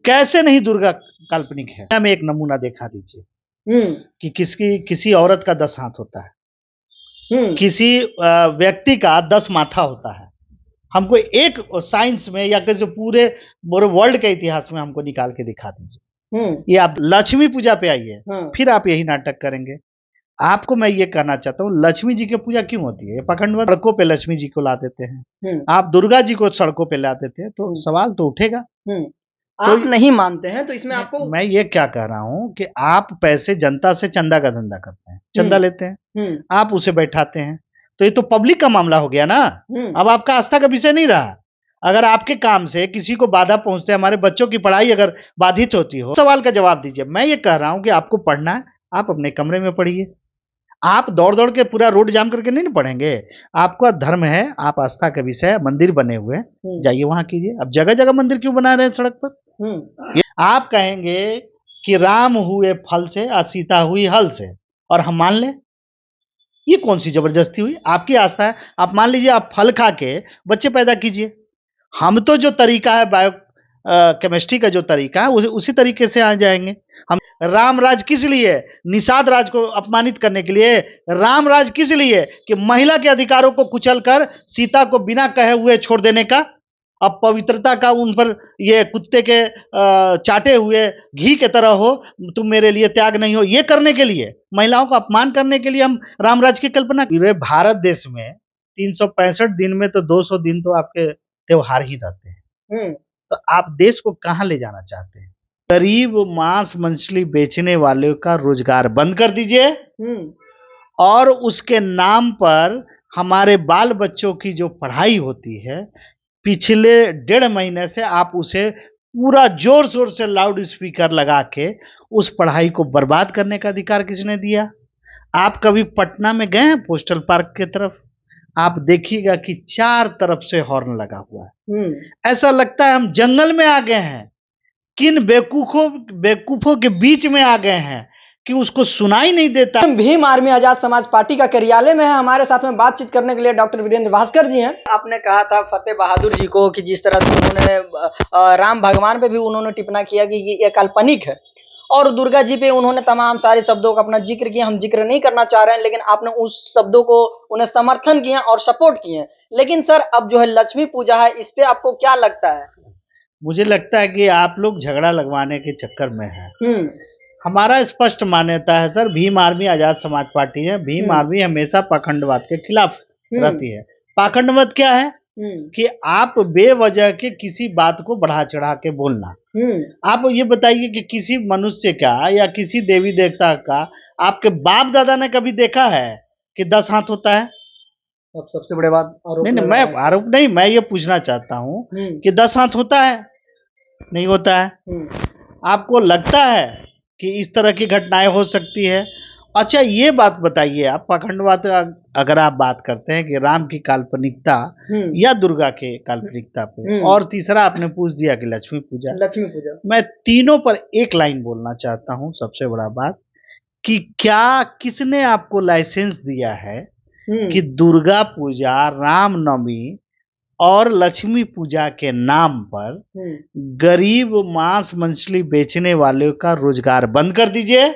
कैसे नहीं दुर्गा काल्पनिक है। हमें एक नमूना दिखा दीजिए कि किसी औरत का 10 हाथ होता है, किसी व्यक्ति का 10 माथा होता है। हमको एक साइंस में या किसी पूरे वर्ल्ड के इतिहास में हमको निकाल के दिखा दीजिए। ये आप लक्ष्मी पूजा पे आइए, फिर आप यही नाटक करेंगे। आपको मैं ये कहना चाहता हूँ, लक्ष्मी जी की पूजा क्यों होती है? पाखंडवाद सड़कों पे लक्ष्मी जी को ला देते हैं, आप दुर्गा जी को सड़कों पे ला देते हैं, तो सवाल तो उठेगा। तो आप नहीं मानते हैं तो इसमें आपको मैं ये क्या कह रहा हूँ कि आप पैसे जनता से चंदा का धंधा करते हैं, चंदा लेते हैं, आप उसे बैठाते हैं, तो ये तो पब्लिक का मामला हो गया ना। अब आपका आस्था का विषय नहीं रहा। अगर आपके काम से किसी को बाधा पहुंचते, हमारे बच्चों की पढ़ाई अगर बाधित होती हो, सवाल का जवाब दीजिए। मैं ये कह रहा हूं कि आपको पढ़ना है, आप अपने कमरे में पढ़िए। आप दौड़ दौड़ के पूरा रोड जाम करके नहीं पढ़ेंगे। आपका धर्म है, आप आस्था का विषय, मंदिर बने हुए जाइए वहां कीजिए। अब जगह जगह मंदिर क्यों बना रहे हैं सड़क पर? आप कहेंगे कि राम हुए फल से और सीता हुई हल से, और हम मान लें? ये कौन सी जबरदस्ती हुई? आपकी आस्था है, आप मान लीजिए, आप फल खा के बच्चे पैदा कीजिए। हम तो जो तरीका है बायो केमिस्ट्री का जो तरीका है उसी तरीके से आ जाएंगे। हम राम राज किस लिए? निषाद राज को अपमानित करने के लिए। राम राज किस लिए? कि महिला के अधिकारों को कुचल कर सीता को बिना कहे हुए छोड़ देने का। अब पवित्रता का उन पर ये कुत्ते के चाटे हुए घी के तरह हो, तुम मेरे लिए त्याग नहीं हो, ये करने के लिए, महिलाओं का अपमान करने के लिए हम रामराज की कल्पना। पूरे भारत देश में 365 दिन में तो 200 दिन तो आपके त्योहार ही रहते हैं। तो आप देश को कहां ले जाना चाहते हैं? गरीब मांस मछली बेचने वालों का रोजगार बंद कर दीजिए, और उसके नाम पर हमारे बाल बच्चों की जो पढ़ाई होती है, पिछले 1.5 महीने से आप उसे पूरा जोर शोर से लाउड स्पीकर लगा के उस पढ़ाई को बर्बाद करने का अधिकार किसने दिया? आप कभी पटना में गए हैं पोस्टल पार्क की तरफ? आप देखिएगा कि 4 तरफ से हॉर्न लगा हुआ है। ऐसा लगता है हम जंगल में आ गए हैं। किन बेवकूफों के बीच में आ गए हैं कि उसको सुनाई नहीं देता। भीम आर्मी आजाद समाज पार्टी का कार्यालय में है। हमारे साथ में बातचीत करने के लिए डॉक्टर वीरेंद्र भास्कर जी हैं। आपने कहा था फतेह बहादुर जी को कि जिस तरह से उन्होंने राम भगवान पे भी उन्होंने टिप्पणी किया कि ये काल्पनिक है, और दुर्गा जी पे उन्होंने तमाम सारे शब्दों का अपना जिक्र किया। हम जिक्र नहीं करना चाह रहे हैं, लेकिन आपने उस शब्दों को उन्हें समर्थन किया और सपोर्ट किए। लेकिन सर, अब जो है लक्ष्मी पूजा है, इस पे आपको क्या लगता है? मुझे लगता है कि आप लोग झगड़ा लगवाने के चक्कर में हैं। हमारा स्पष्ट मान्यता है sir, Bhim army Azad Samaj party है। भीम आर्मी हमेशा पाखंडवाद के खिलाफ रहती है। पाखंडवाद क्या है? कि आप बेवजह के किसी बात को बढ़ा चढ़ा के बोलना। आप ये बताइए कि किसी मनुष्य का या किसी देवी देवता का आपके बाप दादा ने कभी देखा है कि 10 हाथ होता है? अब सबसे बड़े बात आरोप नहीं, मैं आरोप नहीं, मैं ये पूछना चाहता हूँ कि 10 हाथ होता है? नहीं होता है। आपको लगता है कि इस तरह की घटनाएं हो सकती है? अच्छा, ये बात बताइए, आप पाखंडवाद अगर आप बात करते हैं कि राम की काल्पनिकता या दुर्गा के काल्पनिकता पे, और तीसरा आपने पूछ दिया कि लक्ष्मी पूजा। मैं तीनों पर एक लाइन बोलना चाहता हूं। सबसे बड़ा बात कि क्या किसने आपको लाइसेंस दिया है कि दुर्गा पूजा, रामनवमी और लक्ष्मी पूजा के नाम पर गरीब मांस मछली बेचने वालों का रोजगार बंद कर दीजिए,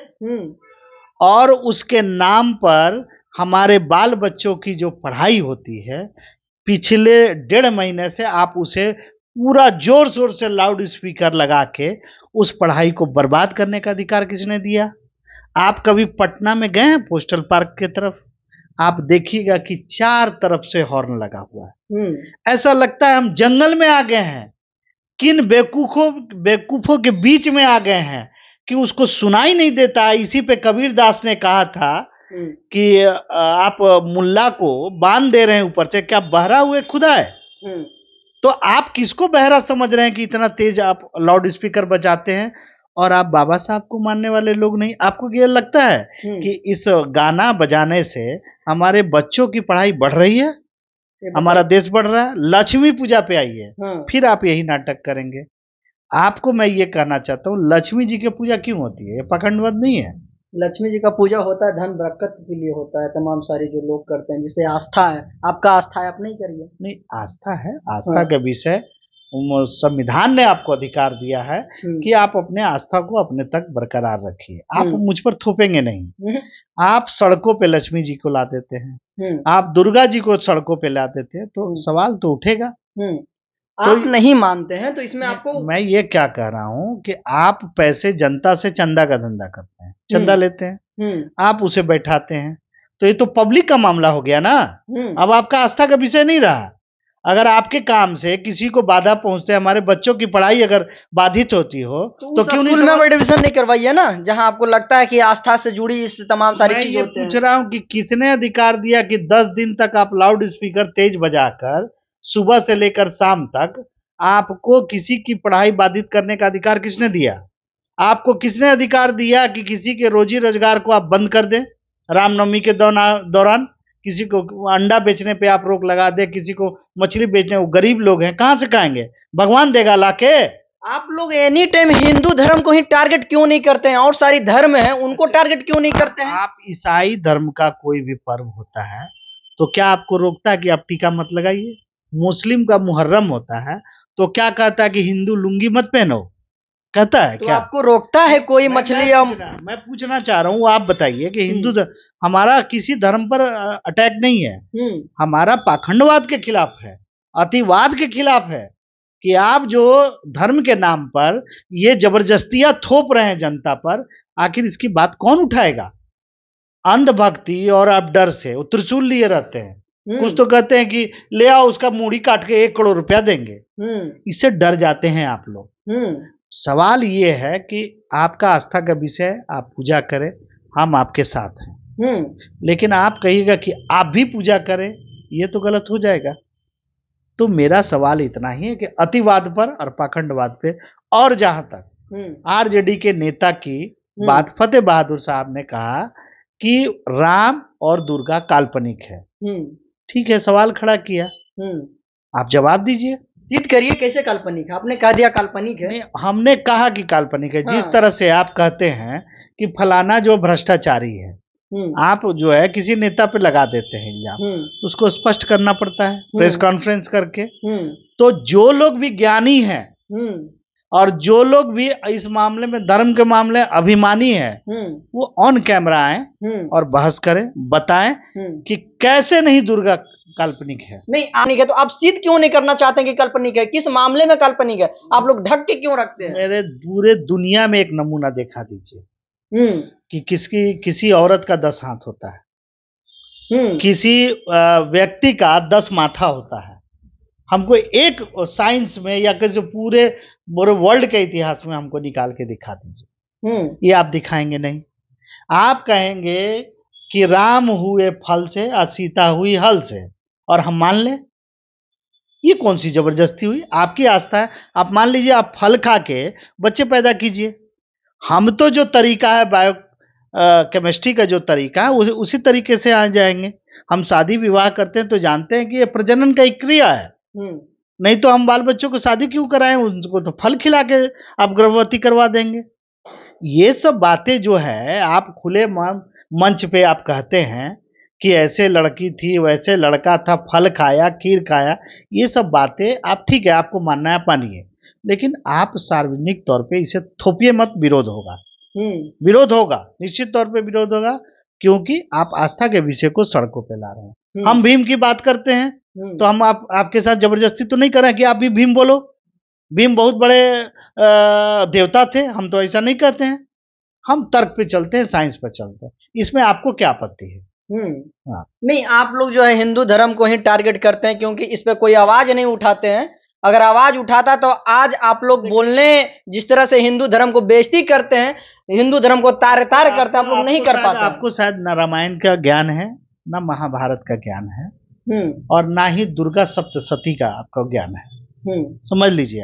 और उसके नाम पर हमारे बाल बच्चों की जो पढ़ाई होती है, पिछले 1.5 महीने से आप उसे पूरा जोर शोर से लाउड स्पीकर लगा के उस पढ़ाई को बर्बाद करने का अधिकार किसने दिया? आप कभी पटना में गए हैं पोस्टल पार्क की तरफ? आप देखिएगा कि 4 तरफ से हॉर्न लगा हुआ है। ऐसा लगता है हम जंगल में आ गए हैं। किन बेवकूफों के बीच में आ गए हैं कि उसको सुनाई नहीं देता। इसी पे कबीर दास ने कहा था कि आप मुल्ला को बांध दे रहे हैं ऊपर से, क्या बहरा हुए खुदा है? तो आप किसको बहरा समझ रहे हैं कि इतना तेज आप लाउड स्पीकर बजाते हैं? और आप बाबा साहब को मानने वाले लोग नहीं। आपको ये लगता है कि इस गाना बजाने से हमारे बच्चों की पढ़ाई बढ़ रही है, हमारा देश बढ़ रहा है? लक्ष्मी पूजा पे आइए, फिर आप यही नाटक करेंगे। आपको मैं ये कहना चाहता हूँ, लक्ष्मी जी की पूजा क्यों होती है? ये पाखंडवाद नहीं है। लक्ष्मी जी का पूजा होता है धन बरकत के लिए होता है। तमाम सारे जो लोग करते हैं, जिसे आस्था है। आपका आस्था है, आप नहीं करिए। नहीं, आस्था है, आस्था का विषय संविधान ने आपको अधिकार दिया है कि आप अपने आस्था को अपने तक बरकरार रखिए। आप मुझ पर थोपेंगे नहीं। आप सड़कों पे लक्ष्मी जी को ला देते हैं, आप दुर्गा जी को सड़कों पे ला देते हैं, तो सवाल तो उठेगा। तो आप नहीं मानते हैं तो इसमें आपको, मैं ये क्या कह रहा हूं कि आप पैसे जनता से चंदा का धंधा करते हैं, चंदा लेते हैं, आप उसे बैठाते हैं, तो ये तो पब्लिक का मामला हो गया ना। अब आपका आस्था का विषय नहीं रहा। अगर आपके काम से किसी को बाधा पहुंचते, हमारे बच्चों की पढ़ाई अगर बाधित होती हो तो क्यों नहीं स्कूल में एडमिशन नहीं करवाइए ना, जहां आपको लगता है कि आस्था से जुड़ी इस तमाम सारी चीजें होती हैं। पूछ रहा हूं कि किसने अधिकार दिया कि 10 दिन तक आप लाउड स्पीकर तेज बजाकर सुबह से लेकर शाम तक आपको किसी की पढ़ाई बाधित करने का अधिकार किसने दिया? आपको किसने अधिकार दिया कि किसी के रोजी रोजगार को आप बंद कर दें? रामनवमी के दौरान किसी को अंडा बेचने पे आप रोक लगा दे, किसी को मछली बेचने, वो गरीब लोग हैं, कहां से खाएंगे? भगवान देगा लाके। आप लोग एनी टाइम हिंदू धर्म को ही टारगेट क्यों नहीं करते हैं? और सारी धर्म है उनको टारगेट क्यों नहीं करते हैं? आप ईसाई धर्म का कोई भी पर्व होता है तो क्या आपको रोकता है कि आप टीका मत लगाइए? मुस्लिम का मुहर्रम होता है तो क्या कहता है कि हिंदू लुंगी मत पहनो? कहता है? तो क्या आपको रोकता है कोई मछली? मैं पूछना चाह रहा हूँ, आप बताइए कि हिंदू हमारा किसी धर्म पर अटैक नहीं है, हमारा पाखंडवाद के खिलाफ है, अतिवाद के खिलाफ है कि आप जो धर्म के नाम पर ये जबरदस्तियां थोप रहे हैं जनता पर, आखिर इसकी बात कौन उठाएगा? अंधभक्ति और आप डर से वो त्रिशूल लिए रहते हैं, कुछ तो कहते हैं कि ले आओ उसका मूड़ी काट के 1 करोड़ रुपया देंगे, इससे डर जाते हैं आप लोग। सवाल ये है कि आपका आस्था का विषय, आप पूजा करें, हम आपके साथ हैं, लेकिन आप कहिएगा कि आप भी पूजा करें, ये तो गलत हो जाएगा। तो मेरा सवाल इतना ही है कि अतिवाद पर और पाखंडवाद पे, और जहां तक आरजेडी के नेता की बात, फतेह बहादुर साहब ने कहा कि राम और दुर्गा काल्पनिक है, ठीक है, सवाल खड़ा किया, आप जवाब दीजिए, सिद्ध करिए कैसे काल्पनिक है। आपने कह दिया काल्पनिक है। नहीं, हमने कहा कि काल्पनिक है। जिस तरह से आप कहते हैं कि फलाना जो भ्रष्टाचारी है, आप जो है किसी नेता पे लगा देते हैं इल्जाम, उसको स्पष्ट करना पड़ता है प्रेस कॉन्फ्रेंस करके। तो जो लोग भी ज्ञानी हैं और जो लोग भी इस मामले में, धर्म के मामले अभिमानी है, वो ऑन कैमरा आए और बहस करें, बताएं कि कैसे नहीं दुर्गा काल्पनिक है। नहीं आने के तो आप सिद्ध क्यों नहीं करना चाहते कि काल्पनिक है? किस मामले में काल्पनिक है? आप लोग ढक के क्यों रखते हैं? मेरे पूरे दुनिया में एक नमूना दिखा दीजिए कि किसी औरत का 10 हाथ होता है, किसी व्यक्ति का 10 माथा होता है। हमको एक साइंस में या किसी पूरे वर्ल्ड के इतिहास में हमको निकाल के दिखा दीजिए। ये आप दिखाएंगे नहीं। आप कहेंगे कि राम हुए फल से और सीता हुई हल से, और हम मान लें, ये कौन सी जबरदस्ती हुई? आपकी आस्था है, आप मान लीजिए, आप फल खा के बच्चे पैदा कीजिए। हम तो जो तरीका है बायो केमिस्ट्री का जो तरीका है उसी तरीके से आ जाएंगे। हम शादी विवाह करते हैं तो जानते हैं कि ये प्रजनन का एक क्रिया है, नहीं तो हम बाल बच्चों को शादी क्यों कराएं? उनको तो फल खिला के आप गर्भवती करवा देंगे। ये सब बातें जो है आप खुले मंच पे आप कहते हैं कि ऐसे लड़की थी, वैसे लड़का था, फल खाया, खीर खाया, ये सब बातें आप, ठीक है, आपको मानना है, मानिए, लेकिन आप सार्वजनिक तौर पे इसे थोपिए मत। विरोध होगा, विरोध होगा, निश्चित तौर पे विरोध होगा, क्योंकि आप आस्था के विषय को सड़कों पे ला रहे हैं। हम भीम की बात करते हैं तो हम आपके साथ जबरदस्ती तो नहीं कर रहे कि आप भी भीम बोलो। भीम बहुत बड़े देवता थे, हम तो ऐसा नहीं कहते हैं। हम तर्क पे चलते हैं, साइंस पे चलते हैं। इसमें आपको क्या आपत्ति है? नहीं, आप लोग जो है हिंदू धर्म को ही टारगेट करते हैं क्योंकि इस पे कोई आवाज नहीं उठाते हैं। अगर आवाज उठाता तो आज आप लोग बोलने, जिस तरह से हिंदू धर्म को बेइज्जती करते हैं, हिंदू धर्म को तार करते हैं, आप लोग नहीं कर पाते। आपको शायद न रामायण का ज्ञान है, न महाभारत का ज्ञान है, और ना ही दुर्गा सप्तशती का आपका ज्ञान है। समझ लीजिए,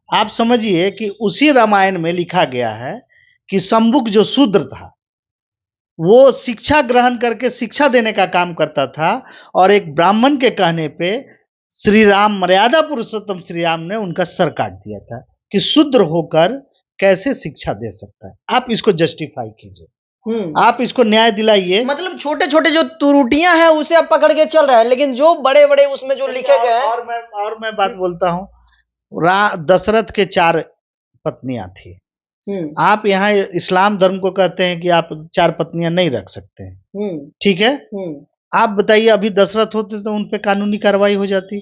आप समझिए कि उसी रामायण में लिखा गया है कि शंभुक जो शूद्र था, वो शिक्षा ग्रहण करके शिक्षा देने का काम करता था, और एक ब्राह्मण के कहने पे श्री राम, मर्यादा पुरुषोत्तम श्री राम ने उनका सर काट दिया था कि शूद्र होकर कैसे शिक्षा दे सकता है। आप इसको जस्टिफाई कीजिए, आप इसको न्याय दिलाइए। मतलब छोटे छोटे जो त्रुटियां हैं उसे आप पकड़ के चल रहे हैं, लेकिन जो बड़े बड़े उसमें जो लिखे गए हैं। और मैं बात बोलता हूं, दशरथ के 4 पत्नियां थी। आप यहाँ इस्लाम धर्म को कहते हैं कि आप 4 पत्नियां नहीं रख सकते हैं, ठीक है। आप बताइए अभी दशरथ होते तो उन पे कानूनी कार्रवाई हो जाती।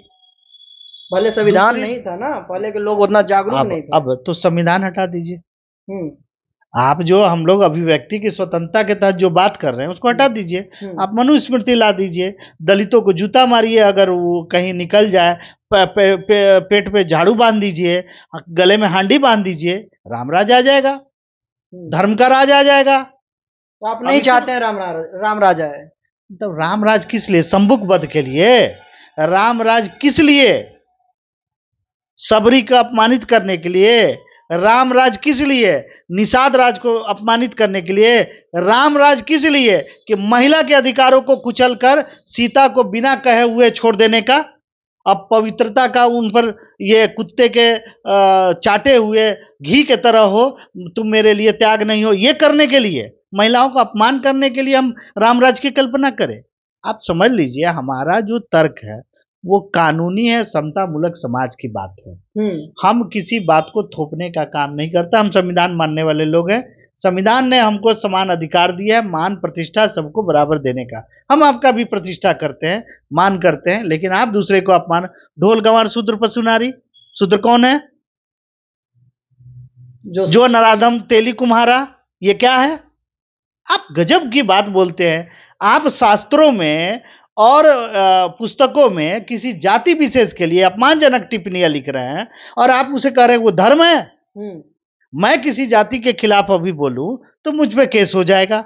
पहले संविधान नहीं था ना, पहले के लोग उतना जागरूक नहीं थे। अब तो संविधान हटा दीजिए। आप जो हम लोग अभिव्यक्ति की स्वतंत्रता के तहत जो बात कर रहे हैं उसको हटा दीजिए। आप मनुस्मृति ला दीजिए, दलितों को जूता मारिए अगर वो कहीं निकल जाए, पेट पे झाड़ू बांध दीजिए, गले में हांडी बांध दीजिए, राम राज आ जाएगा, धर्म का राज आ जाएगा। तो आप नहीं चाहते हैं राम राज आए? तो राम राज किस लिए? संबुक वध के लिए। राम राज किस लिए? सबरी को अपमानित करने के लिए। राम राज किस लिए? निषाद राज को अपमानित करने के लिए। राम राज किस लिए? कि महिला के अधिकारों को कुचलकर सीता को बिना कहे हुए छोड़ देने का, अब पवित्रता का उन पर ये कुत्ते के चाटे हुए घी के तरह हो, तुम मेरे लिए त्याग नहीं हो, ये करने के लिए, महिलाओं का अपमान करने के लिए हम राम राज की कल्पना करें? आप समझ लीजिए हमारा जो तर्क है वो कानूनी है, समता मूलक समाज की बात है। हम किसी बात को थोपने का काम नहीं करता। हम संविधान मानने वाले लोग हैं। संविधान ने हमको समान अधिकार दिया है, मान प्रतिष्ठा सबको बराबर देने का। हम आपका भी प्रतिष्ठा करते हैं, मान करते हैं, लेकिन आप दूसरे को अपमान। ढोल गंवार शूद्र पशु नारी, शूद्र कौन है? जो नराधम तेली कुम्हारा, ये क्या है? आप गजब की बात बोलते हैं। आप शास्त्रों में और पुस्तकों में किसी जाति विशेष के लिए अपमानजनक टिप्पणियां लिख रहे हैं और आप उसे कह रहे हैं वो धर्म है। मैं किसी जाति के खिलाफ अभी बोलूं तो मुझ पे केस हो जाएगा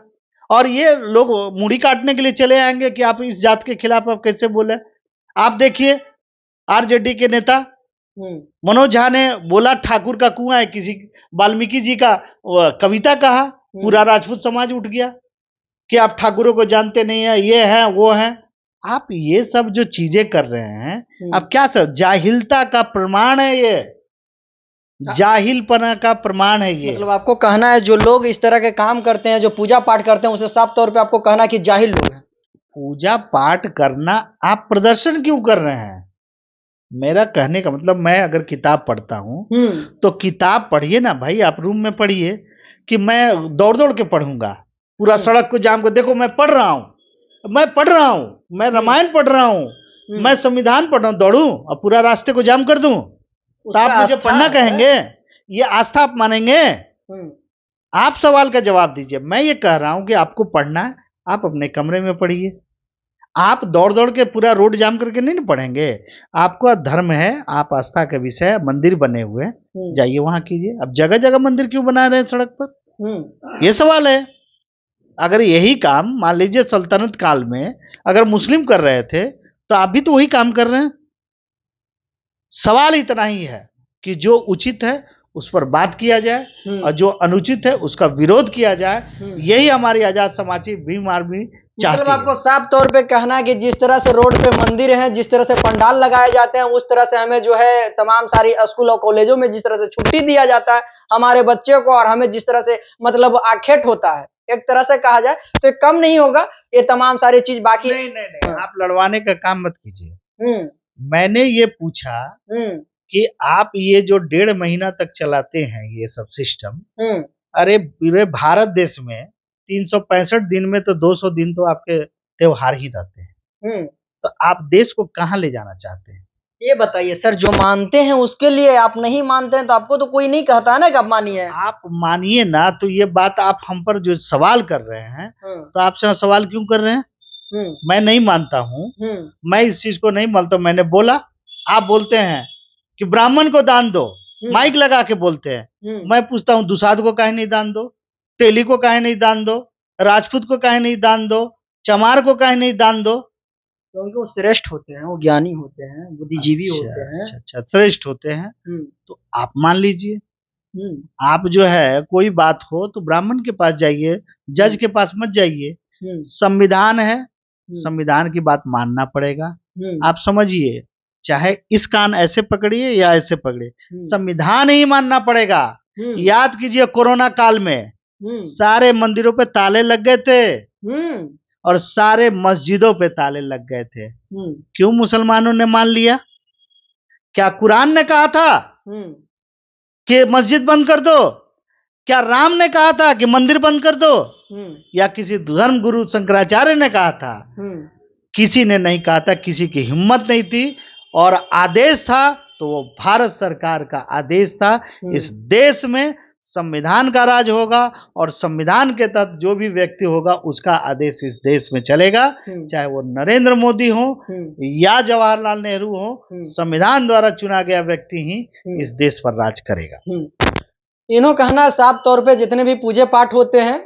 और ये लोग मुड़ी काटने के लिए चले आएंगे कि आप इस जात के खिलाफ आप कैसे बोले। आप देखिए आरजेडी के नेता मनोज झा ने बोला ठाकुर का कुआं है, किसी वाल्मीकि जी का कविता कहा, पूरा राजपूत समाज उठ गया कि आप ठाकुरों को जानते नहीं है, ये है वो है। आप ये सब जो चीजें कर रहे हैं, आप क्या सब जाहिलता का प्रमाण है, ये जाहिलपना का प्रमाण है ये। मतलब आपको कहना है जो लोग इस तरह के काम करते हैं, जो पूजा पाठ करते हैं, उसे साफ तौर पे आपको कहना है कि जाहिल लोग हैं। पूजा पाठ करना, आप प्रदर्शन क्यों कर रहे हैं? मेरा कहने का मतलब, मैं अगर किताब पढ़ता हूं तो किताब पढ़िए ना भाई, आप रूम में पढ़िए। कि मैं दौड़ दौड़ के पढ़ूंगा, पूरा सड़क को जाम कर, देखो मैं पढ़ रहा हूं, मैं पढ़ रहा हूं, मैं रामायण पढ़ रहा हूं, मैं संविधान पढ़ रहा हूं, दौड़ूं और पूरा रास्ते को जाम कर दूं तो आप मुझे पढ़ना कहेंगे? ये आस्था आप मानेंगे? आप सवाल का जवाब दीजिए। मैं ये कह रहा हूं कि आपको पढ़ना है, आप अपने कमरे में पढ़िए। आप दौड़ दौड़ के पूरा रोड जाम करके नहीं ना पढ़ेंगे। आपका धर्म है, आप आस्था का विषय, मंदिर बने हुए, जाइए वहां कीजिए। अब जगह जगह मंदिर क्यों बना रहे हैं सड़क पर? ये सवाल है। अगर यही काम मान लीजिए सल्तनत काल में अगर मुस्लिम कर रहे थे तो आप भी तो वही काम कर रहे हैं। सवाल इतना ही है कि जो उचित है उस पर बात किया जाए और जो अनुचित है उसका विरोध किया जाए। यही हमारी आजाद समाजी भीम आर्मी चाहती है। आपको साफ तौर पे कहना है कि जिस तरह से रोड पे मंदिर हैं, जिस तरह से पंडाल लगाए जाते हैं, उस तरह से हमें जो है तमाम सारी स्कूल और कॉलेजों में जिस तरह से छुट्टी दिया जाता है हमारे बच्चे को, और हमें जिस तरह से मतलब आखेट होता है, एक तरह से कहा जाए तो कम नहीं होगा ये तमाम सारी चीज बाकी। नहीं, आप लड़वाने का काम मत कीजिए। मैंने ये पूछा कि आप ये जो 1.5 महीना तक चलाते हैं ये सब सिस्टम, अरे पूरे भारत देश में 365 दिन में तो 200 दिन तो आपके त्योहार ही रहते हैं। तो आप देश को कहाँ ले जाना चाहते हैं? ये बताइए सर, जो मानते हैं उसके लिए, आप नहीं मानते हैं तो आपको तो कोई नहीं कहता है ना कि आप मानिए। आप मानिए ना, तो ये बात आप हम पर जो सवाल कर रहे हैं तो आपसे सवाल क्यों कर रहे हैं? मैं नहीं मानता हूँ, मैं इस चीज को नहीं मानता। मैंने बोला, आप बोलते हैं कि ब्राह्मण को दान दो, माइक लगा के बोलते हैं। मैं पूछता हूँ दुसाध को काहे नहीं दान दो, तेली को काहे नहीं दान दो, राजपूत को काहे नहीं दान दो, चमार को काहे नहीं दान दो? क्योंकि वो श्रेष्ठ होते हैं, वो ज्ञानी होते हैं, बुद्धिजीवी होते हैं। अच्छा, श्रेष्ठ होते हैं तो आप मान लीजिए। आप जो है कोई बात हो तो ब्राह्मण के पास जाइए, जज के पास मत जाइए। संविधान है, संविधान की बात मानना पड़ेगा। आप समझिए, चाहे इस कान ऐसे पकड़िए या ऐसे पकड़िए, संविधान ही मानना पड़ेगा। याद कीजिए कोरोना काल में सारे मंदिरों पे ताले लग गए थे और सारे मस्जिदों पे ताले लग गए थे। क्यों मुसलमानों ने मान लिया? क्या कुरान ने कहा था कि मस्जिद बंद कर दो? क्या राम ने कहा था कि मंदिर बंद कर दो? या किसी धर्म गुरु शंकराचार्य ने कहा था? किसी ने नहीं कहा था, किसी की हिम्मत नहीं थी, और आदेश था तो वो भारत सरकार का आदेश था। इस देश में संविधान का राज होगा और संविधान के तहत जो भी व्यक्ति होगा उसका आदेश इस देश में चलेगा, चाहे वो नरेंद्र मोदी हो या जवाहरलाल नेहरू हो। संविधान द्वारा चुना गया व्यक्ति ही इस देश पर राज करेगा। इन्हों कहना साफ तौर पे जितने भी पूजे पाठ होते हैं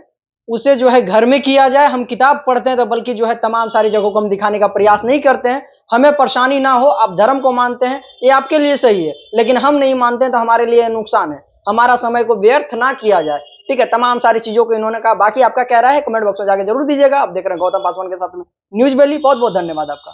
उसे जो है घर में किया जाए। हम किताब पढ़ते हैं तो बल्कि जो है तमाम सारी जगहों को हम दिखाने का प्रयास नहीं करते हैं। हमें परेशानी ना हो, आप धर्म को मानते हैं ये आपके लिए सही है, लेकिन हम नहीं मानते हैं तो हमारे लिए नुकसान है। हमारा समय को व्यर्थ ना किया जाए, ठीक है। तमाम सारी चीजों को इन्होंने कहा। बाकी आपका क्या राय है कमेंट बॉक्स में जाके जरूर दीजिएगा। आप देख रहे हैं गौतम पासवान के साथ में न्यूज वैली। बहुत बहुत धन्यवाद आपका।